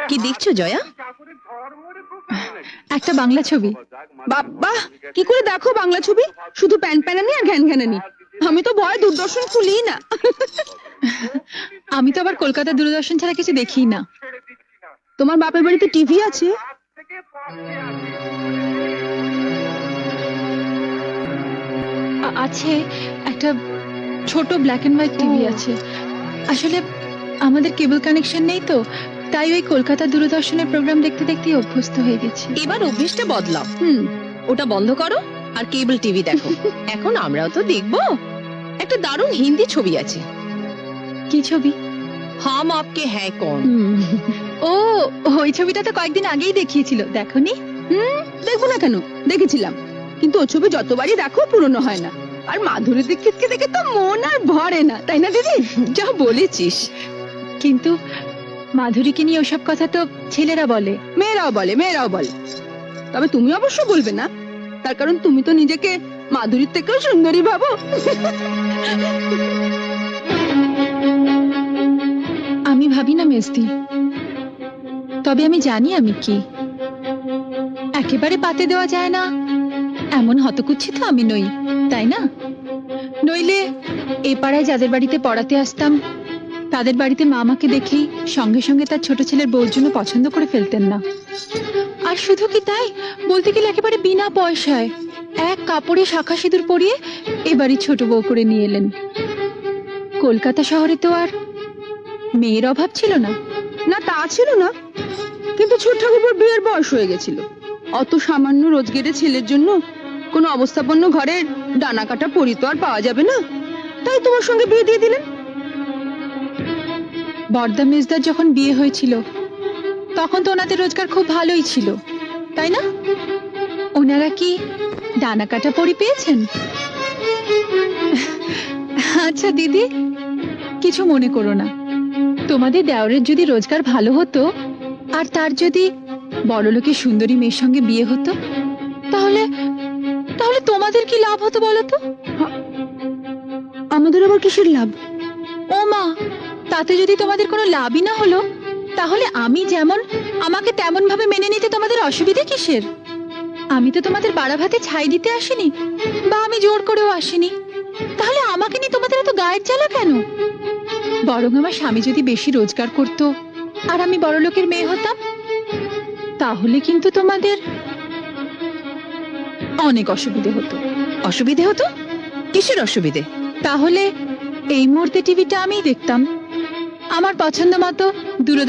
কি দেখছো জয়া? একটা বাংলা ছবি। বাবা, কি করে দেখো বাংলা ছবি? শুধু প্যান প্যানানি আর ঘ্যান ঘ্যানানি। আমি তো ভয় দূরদর্শন খুলি না। আমি তো আবার কলকাতা দূরদর্শন ছাড়া কিছু দেখি না। তোমার বাপের বাড়িতে টিভি আছে? আছে, একটা ছোট ব্ল্যাক এন্ড হোয়াইট টিভি আছে। আসলে আমাদের কেবল কানেকশন নেই তো, তাই ওই কলকাতা দূরদর্শনের প্রোগ্রাম দেখতে দেখতেই অভ্যস্ত হয়ে গেছি। এবার অভ্যেসটা বদলাও। ওটা বন্ধ করো আর কেবল টিভি দেখো। এখন আমরাও তো দেখবো। একটা দারুণ হিন্দি ছবি আছে। কি ছবি? হাম আপকে হ্যায় কौन। ও, ওই ছবিটা তো কয়েকদিন আগেই দেখিয়েছিল, দেখোনি? দেখবো না কেন, দেখেছিলাম। কিন্তু ও ছবি যতবারই দেখো পুরনো হয় না। আর মাধুরী দীক্ষিতকে দেখে তো মন আর ভরে না, তাই না দিদি? যা বলেছিস। কিন্তু মাধুরীকে নিয়ে ওসব কথা তো ছেলেরা বলে, মেয়েরাও বলে। তবে তুমি অবশ্য বলবে না, তার কারণ তুমি তো নিজেকে মাধুরীর থেকেও সুন্দরী ভাবো। আমি ভাবি না মেজদি, তবে আমি জানি আমি কি। একেবারে পাতে দেওয়া যায় না এমন হতকুচ্ছি তো আমি নই, তাই না? নইলে এ পাড়ায় যাদের বাড়িতে পড়াতে আসতাম তাদের বাড়িতে মা আমাকে দেখেই সঙ্গে সঙ্গে তার ছোট ছেলের বউর জন্য পছন্দ করে ফেলতেন না। আর শুধু কি তাই, বলতে গেলে একেবারে বিনা পয়সায় এক কাপড়ে শাখা সিঁদুর পরিয়ে এবারই ছোট বউ করে নিয়ে এলেন। কলকাতা শহরে তো আর মেয়ের অভাব ছিল না। না, তা ছিল না, কিন্তু ছোট ঠাকুরপোর বিয়ের বয়স হয়ে গেছিল। অত সামান্য রোজগারের ছেলের জন্য কোনো অবস্থাপন্ন ঘরের ডানা কাটা পরি তো আর পাওয়া যাবে না, তাই তোমার সঙ্গে বিয়ে দিয়ে দিলেন। বর্দা মেজদার যখন বিয়ে হয়েছিল তখন তো ওনাদের রোজগার খুব ভালোই ছিল, তাই না? ওনারা কি ডানা কাটা পরি পেয়েছেন? আচ্ছা দিদি, কিছু মনে করো না। তোমাদের দেওরের যদি রোজগার ভালো হতো আর তার যদি বড়লোকের সুন্দরী মেয়ের সঙ্গে বিয়ে হতো, তাহলে তাহলে তোমাদের কি লাভ হতো বলো তো? আমাদের আবার কিসের লাভ? ও মা, তাতে যদি তোমাদের কোনো লাভই না হলো, তাহলে আমি যেমন আমাকে তেমন ভাবে মেনে নিতে তোমাদের অসুবিধা কিসের? আমি তো তোমাদের বাড়া ভাতে ছাই দিতে আসিনি, বা আমি জোর করেও আসিনি। তাহলে আমাকে নিয়ে তোমাদের এত গায়ের জ্বালা কেন? বরং আমার স্বামী যদি বেশি রোজগার করত আর আমি বড় লোকের মেয়ে হতাম, তাহলে কিন্তু তোমাদের অনেক অসুবিধে হতো। অসুবিধে হতো? কিসের অসুবিধে? তাহলে এই মুহূর্তে টিভিটা আমিই দেখতাম, আমার পছন্দ মতো দূরদর্শন